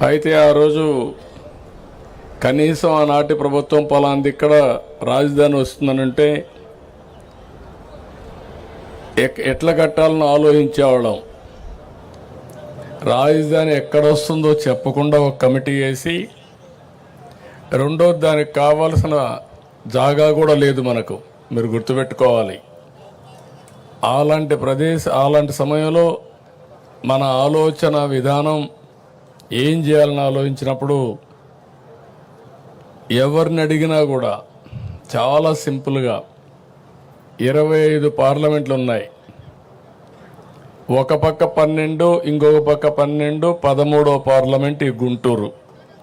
అయితే ఆ రోజు కనీసం ఆనాటి ప్రభుత్వం పలాంది ఇక్కడ రాజధాని వస్తుందనంటే ఎట్లా కట్టాలని ఆలోచించేవాళ్ళం. రాజధాని ఎక్కడ వస్తుందో చెప్పకుండా ఒక కమిటీ వేసి, రెండోది దానికి కావాల్సిన జాగా కూడా లేదు మనకు. మీరు గుర్తుపెట్టుకోవాలి. అలాంటి సమయంలో మన ఆలోచన విధానం ఏం చేయాలని ఆలోచించినప్పుడు ఎవరిని అడిగినా కూడా చాలా సింపుల్గా 25 పార్లమెంట్లు ఉన్నాయి. ఒక పక్క 12, ఇంకొక పక్క 12, 13వ పార్లమెంట్ ఈ గుంటూరు.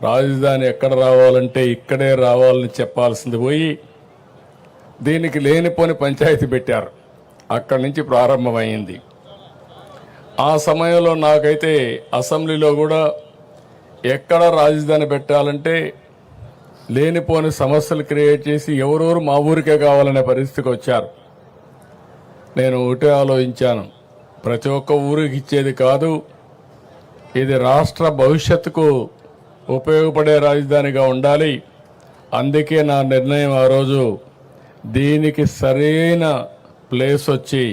రాజధాని ఎక్కడ రావాలంటే ఇక్కడే రావాలని చెప్పాల్సింది పోయి దీనికి లేనిపోని పంచాయతీ పెట్టారు. అక్కడి నుంచి ప్రారంభమైంది. ఆ సమయంలో నాకైతే అసెంబ్లీలో కూడా ఎక్కడ రాజధాని పెట్టాలంటే లేనిపోని సమస్యలు క్రియేట్ చేసి ఎవరెవరు మా ఊరికే కావాలనే పరిస్థితికి వచ్చారు. నేను ఒకటే ఆలోచించాను, ప్రతి ఒక్క ఊరికి ఇచ్చేది కాదు, ఇది రాష్ట్ర భవిష్యత్తుకు ఉపయోగపడే రాజధానిగా ఉండాలి. అందుకే నా నిర్ణయం ఆ రోజు దీనికి సరైన ప్లేస్ వచ్చి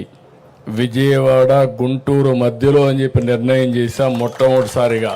విజయవాడ గుంటూరు మధ్యలో అని చెప్పి నిర్ణయం చేశాం మొట్టమొదటిసారిగా.